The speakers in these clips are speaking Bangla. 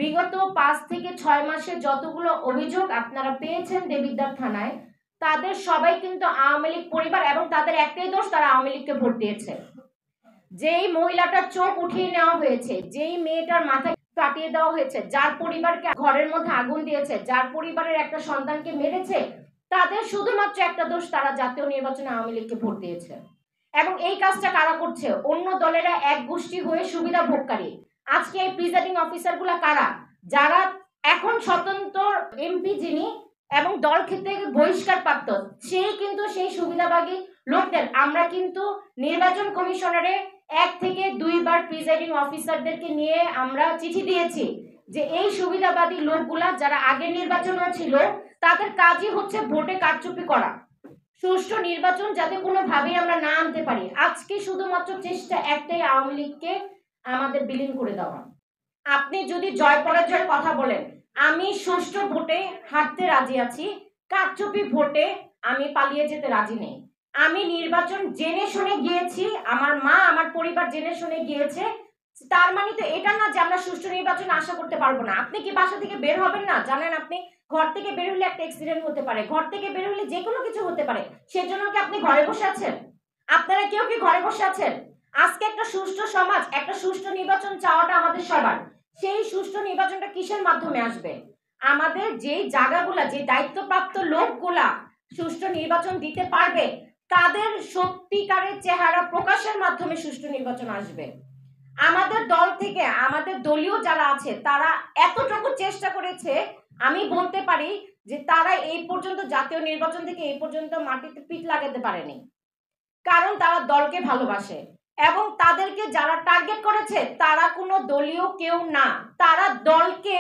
বিগত 5 থেকে 6 মাসে যতগুলো অভিযোগ আপনারা পেয়েছেন দেবিদ্বার থানায়, তাদের সবাই কিন্তু আওয়ামী লীগ পরিবার এবং তাদের একটাই দোষ, তারা আওয়ামী লীগকে ভোট দিয়েছে। যেই মহিলাটার চোখ উঠিয়ে নেওয়া হয়েছে, যেই মেয়েটার মাথা কাটিয়ে দেওয়া হয়েছে, যার পরিবারকে ঘরের মধ্যে আগুন দিয়েছে, যার পরিবারের একটা সন্তানকে মেরেছে, তাদের শুধুমাত্র একটা দোষ, তারা জাতীয় নির্বাচনে আওয়ামী লীগকে ভোট দিয়েছে। এবং এই কাজটা কারা করছে? অন্য দলেরা এক গোষ্ঠী হয়ে সুবিধা ভোগকারী। আজকে এই প্রিজাইডিং অফিসারগুলা কারা? যারা এখন স্বতন্ত্র এমপি যিনি এবং দল থেকে বহিষ্কার প্রাপ্ত, সেই কিন্তু সেই সুবিধাবাদী লোকদের। আমরা কিন্তু নির্বাচন কমিশনারে 1 থেকে 2 বার প্রিজাইডিং অফিসারদেরকে নিয়ে আমরা চিঠি দিয়েছি যে এই সুবিধাবাদী লোকগুলা যারা আগের নির্বাচনও ছিল, তাদের কাজই হচ্ছে ভোটে কারচুপি করা। সুষ্ঠু নির্বাচন যাতে কোনোভাবেই আমরা না আনতে পারি, আজকে শুধুমাত্র চেষ্টা একটাই, আওয়ামী লীগকে আমাদের বিলীন করে দেওয়া। আপনি যদি জয় পরাজয়ের কথা বলেন, আমি সুষ্ঠু ভোটে হারতে রাজি আছি, কারচুপি ভোটে আমি পালিয়ে যেতে রাজি নেই। আমি নির্বাচন জেনে শুনে গিয়েছি, আমার মা আমার পরিবার জেনে শুনে গিয়েছে। তার মানে তো এটা না যে আমরা সুষ্ঠু নির্বাচন আশা করতে পারবো না। আপনি কি বাসা থেকে বের হবেন না? জানেন আপনি ঘর থেকে বের হলে একটা অ্যাক্সিডেন্ট হতে পারে, ঘর থেকে বের হলে যে কোনো কিছু হতে পারে, সেজন্য কি আপনি ঘরে বসে আছেন? আপনারা কেউ কি ঘরে বসে আছেন? আজকে একটা সুষ্ঠু সমাজ, একটা সুষ্ঠু নির্বাচন চাওয়াটা আমাদের সবার। সেই সুষ্ঠু নির্বাচনটা কিসের মাধ্যমে আসবে? আমাদের যে জায়গাগুলা, যে দায়িত্বপ্রাপ্ত লোকগুলা সুষ্ঠু নির্বাচন দিতে পারবে, তাদের সত্যিকারের চেহারা প্রকাশের মাধ্যমে সুষ্ঠু নির্বাচন আসবে। আমাদের দল থেকে, আমাদের দলীয় যারা আছে, তারা এতটুকু চেষ্টা করেছে, আমি বলতে পারি যে তারা এই পর্যন্ত জাতীয় নির্বাচন থেকে এই পর্যন্ত মাটিতে পিঠ লাগাতে পারেনি, কারণ তারা দলকে ভালোবাসে। এবং তাদেরকে যারা টার্গেট করেছে, তারা কোনো দলীয় কেউ না, তারা দলকে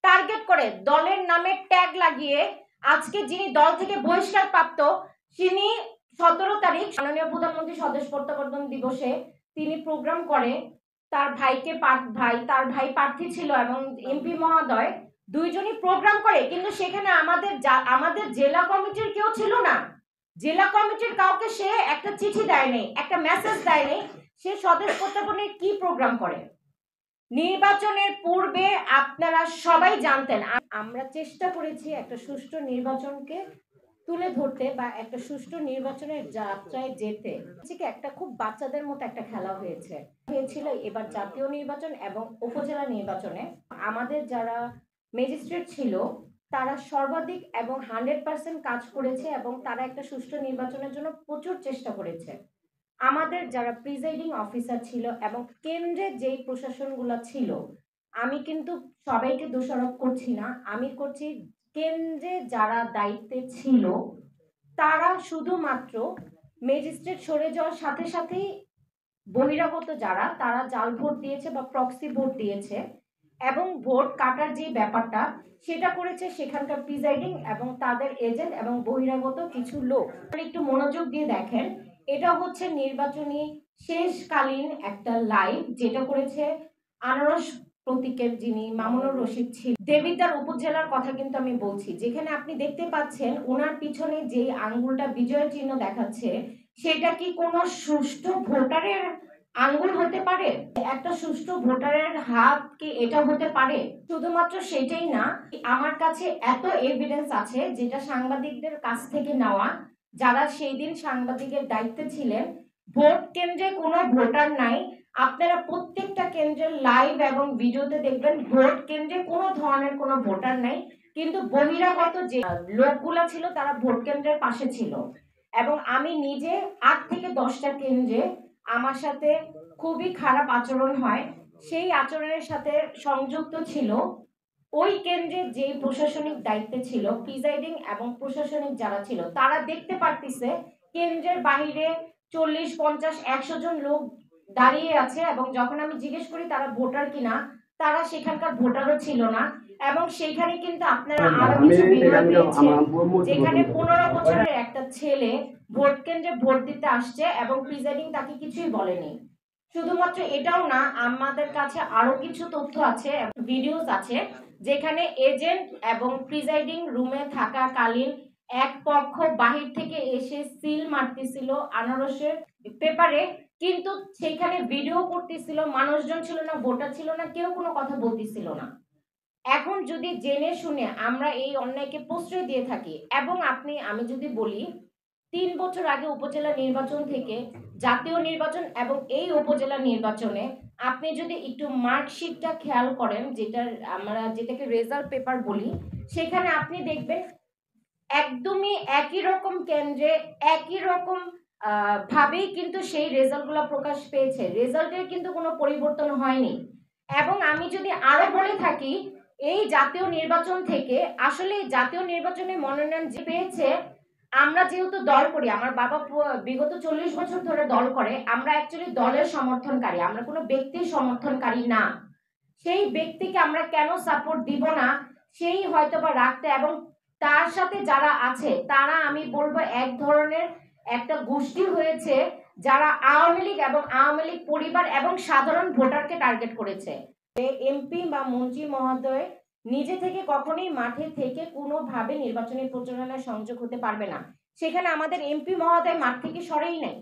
টার্গেট করে দলের নামে ট্যাগ লাগিয়ে আজকে যিনি দল থেকে বহিষ্কার প্রাপ্ত, তিনি 17 তারিখ মাননীয় প্রধানমন্ত্রী স্বদেশ প্রত্যাবর্তন দিবসে তিনি প্রোগ্রাম করে, তার ভাইকে তার ভাই প্রার্থী ছিল এবং এমপি মহোদয় দুইজনই প্রোগ্রাম করে, কিন্তু সেখানে আমাদের জেলা কমিটির কেউ ছিল না। জেলা কমিটির কাউকে সে একটা চিঠি দেয়নি, একটা মেসেজ দেয়নি, সে স্বদেশ প্রত্যাবর্তনের কি প্রোগ্রাম করে। নির্বাচনের পূর্বে আপনারা সবাই জানতেন। আমরা চেষ্টা করেছি একটা সুষ্ঠু নির্বাচনকে তুলে ধরতে বা একটা সুষ্ঠু নির্বাচনের যাত্রায় যেতে। একটা খুব বাচ্চাদের মতো একটা খেলা হয়েছিল এবার জাতীয় নির্বাচন এবং উপজেলা নির্বাচনে। আমাদের যারা ম্যাজিস্ট্রেট ছিল, তারা সর্বাধিক এবং 100% কাজ করেছে এবং তারা একটা সুষ্ঠু নির্বাচনের জন্য প্রচুর চেষ্টা করেছে। আমাদের যারা প্রিজাইডিং অফিসার ছিল এবং কেন্দ্রে যেই প্রশাসনগুলো ছিল, আমি কিন্তু সবাইকে দোষারোপ করছি না, আমি করছি কেন্দ্রে যারা দায়িত্বে ছিল, তারা শুধুমাত্র ম্যাজিস্ট্রেট সরে যাওয়ার সাথে সাথেই বহিরাগত যারা, তারা জাল ভোট দিয়েছে বা প্রক্সি ভোট দিয়েছে এবং ভোট কাটার যে ব্যাপারটা, সেটা করেছে সেখানকার প্রিজাইডিং এবং তাদের এজেন্ট এবং বহিরাগত কিছু লোক। একটু মনোযোগ দিয়ে দেখেন, এটা হচ্ছে নির্বাচনী শেষকালীন একটা লাইভ, যেটা করেছে আনারস প্রতীকের যিনি মামুনুর রশিদ ছিল। দেবিদ্বার উপজেলার কথা কিন্তু আমি বলছি, যেখানে আপনি দেখতে পাচ্ছেন ওনার পিছনে যে আঙ্গুলটা বিজয় চিহ্ন দেখাচ্ছে, সেটা কি কোনো সুষ্ঠু ভোটারের আঙ্গুল হতে পারে? একটা সুষ্ঠু ভোটারের হাত কি এটা হতে পারে? শুধুমাত্র সেটাই না, আমার কাছে এত এভিডেন্স আছে যেটা সাংবাদিকদের কাছ থেকে নেওয়া, যারা সেই দিন সাংবাদিকের দায়িত্বে ছিলেন। ভোট কেন্দ্রে কোনো ভোটার নাই, আপনারা প্রত্যেকটা কেন্দ্রের লাইভ এবং ভিডিওতে দেখবেন ভোট কেন্দ্রে কোনো ধরনের কোনো ভোটার নাই, কিন্তু বহিরাগত যে লোকগুলা ছিল তারা ভোট কেন্দ্রের পাশে ছিল। এবং আমি নিজে 8 থেকে 10টা কেন্দ্রে আমার সাথে খুবই খারাপ আচরণ হয়, সেই আচরণের সাথে সংযুক্ত ছিল ওই কেন্দ্রে যে প্রশাসনিক দায়িত্বে ছিল, প্রিজাইডিং এবং প্রশাসনিক যারা ছিল, তারা দেখতে পারতেছে কেন্দ্রের বাহিরে 40, 50, 100 জন লোক দাঁড়িয়ে আছে এবং যখন আমি জিজ্ঞেস করি তারা ভোটার কিনা, তারা সেখানকার ভোটারও ছিল না। এবং সেখানে কিন্তু আপনারা আরো কিছু ভিডিও পেয়েছেন যেখানে 15 বছরের একটা ছেলে ভোট কেন্দ্রে ভোট দিতে আসছে এবং প্রিজাইডিং তাকে কিছুই বলেনি। শুধুমাত্র এটাও না, আমাদের কাছে আরো কিছু তথ্য আছে, ভিডিওস আছে, যেখানে এজেন্ট এবং প্রিজাইডিং রুমে থাকাকালীন এক পক্ষ বাহির থেকে এসে সিল মারতেছিল আনারসের পেপারে, কিন্তু সেখানে ভিডিও করতেছিল, মানুষজন ছিল না, ভোটার ছিল না, কেউ কোনো কথা বলতেছিল না। এখন যদি জেনে শুনে আমরা এই অন্যায়কে প্রশ্রয় দিয়ে থাকি, এবং আমি যদি বলি ৩ বছর আগে উপজেলা নির্বাচন থেকে জাতীয় নির্বাচন এবং এই উপজেলা নির্বাচনে আপনি যদি একটু মার্কশিটটা খেয়াল করেন, যেটাকে রেজাল্ট পেপার বলি, সেখানে আপনি দেখবেন একদমই একই রকম কেন্দ্রে একই রকম ভাবেই কিন্তু সেই রেজাল্টগুলো প্রকাশ পেয়েছে। রেজাল্টের কিন্তু কোনো পরিবর্তন হয়নি। এবং আমি যদি আরো বলে থাকি, এই জাতীয় নির্বাচন থেকে আসলে জাতীয় নির্বাচনে মনোনয়ন যে পেয়েছে, আমরা যেহেতু দল করি, আমার বাবা বিগত 40 বছর ধরে দল করে, আমরা অ্যাকচুয়ালি দলের সমর্থনকারী, আমরা কোনো ব্যক্তির সমর্থনকারী না। সেই ব্যক্তিকে আমরা কেন সাপোর্ট দিব না সেই হয়তোবা রাখতে, এবং তার সাথে যারা আছে তারা আমি বলবো এক ধরনের একটা গোষ্ঠী হয়েছে যারা আওয়ামী লীগ এবং আওয়ামী লীগ পরিবার এবং সাধারণ ভোটারকে টার্গেট করেছে। এমপি বা মন্ত্রী মহোদয় নিজে থেকে কখনোই মাঠে থেকে কোনোভাবে নির্বাচনী প্রচারণায় সংযোগ হতে পারবে না। সেখানে আমাদের এমপি মহোদয় মাঠ থেকে সরেই নাই।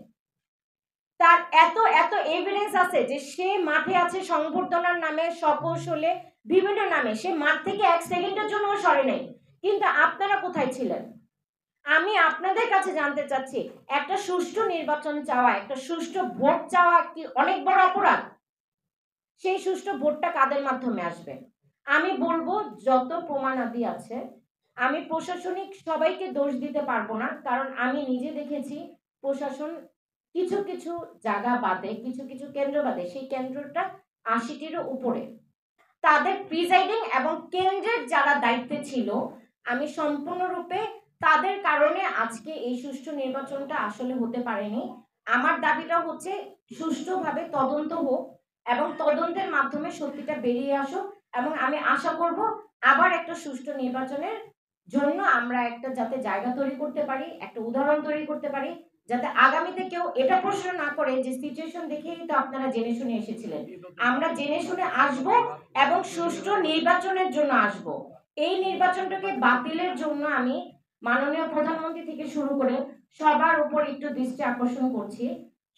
তার এত এত এভিডেন্স আছে যে সে মাঠে আছে সংবর্ধনার নামে, সকৌশলে, বিভিন্ন নামে সে মাঠ থেকে 1 সেকেন্ডের জন্য সরে নাই। কিন্তু আপনারা কোথায় ছিলেন? আমি আপনাদের কাছে জানতে চাচ্ছি, একটা সুষ্ঠু নির্বাচন চাওয়া, একটা সুষ্ঠু ভোট চাওয়া কি অনেক বড় অপরাধ? সেই সুষ্ঠু ভোটটা কাদের মাধ্যমে আসবে? আমি বলবো যত প্রমাণাদি আছে, আমি প্রশাসনিক সবাইকে দোষ দিতে পারবো না, কারণ আমি নিজে দেখেছি প্রশাসন কিছু কিছু জায়গা বাদে, কিছু কিছু কেন্দ্র বাদে, সেই কেন্দ্রটা 80-টিরও উপরে তাদের প্রিজাইডিং এবং কেন্দ্রের যারা দায়িত্বে ছিল, আমি সম্পূর্ণরূপে তাদের কারণে আজকে এই সুষ্ঠু নির্বাচনটা আসলে হতে পারেনি। আমার দাবিটা হচ্ছে সুষ্ঠুভাবে তদন্ত হোক এবং তদন্তের মাধ্যমে সত্যিটা বেরিয়ে আসুক, এবং আমি আশা করব আবার একটা সুষ্ঠু নির্বাচনের জন্য আমরা একটা যাতে জায়গা তৈরি করতে পারি, একটা উদাহরণ তৈরি করতে পারি, যাতে আগামীতে কেউ এটা প্রশ্ন না করে যে সিচুয়েশন দেখেই তো আপনারা জেনে শুনে এসেছিলেন। আমরা জেনে শুনে আসব এবং সুষ্ঠু নির্বাচনের জন্য আসব। এই নির্বাচনটাকে বাতিলের জন্য আমি মাননীয় প্রধানমন্ত্রী থেকে শুরু করে সবার উপর একটু দৃষ্টি আকর্ষণ করছি।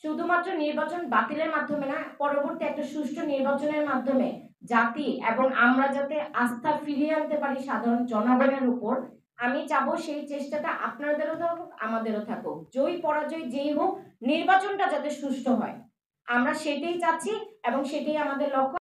শুধুমাত্র নির্বাচন বাতিলের মাধ্যমে না, পরবর্তী একটা সুষ্ঠু নির্বাচনের মাধ্যমে জাতি এবং আমরা যাতে আস্থা ফিরিয়ে আনতে পারি সাধারণ জনগণের উপর, আমি চাবো সেই চেষ্টাটা আপনাদেরও থাকুক, আমাদেরও থাকুক। জয়ী পরাজয় যেই হোক, নির্বাচনটা যাতে সুষ্ঠু হয়, আমরা সেটাই চাচ্ছি এবং সেটাই আমাদের লক্ষ্য।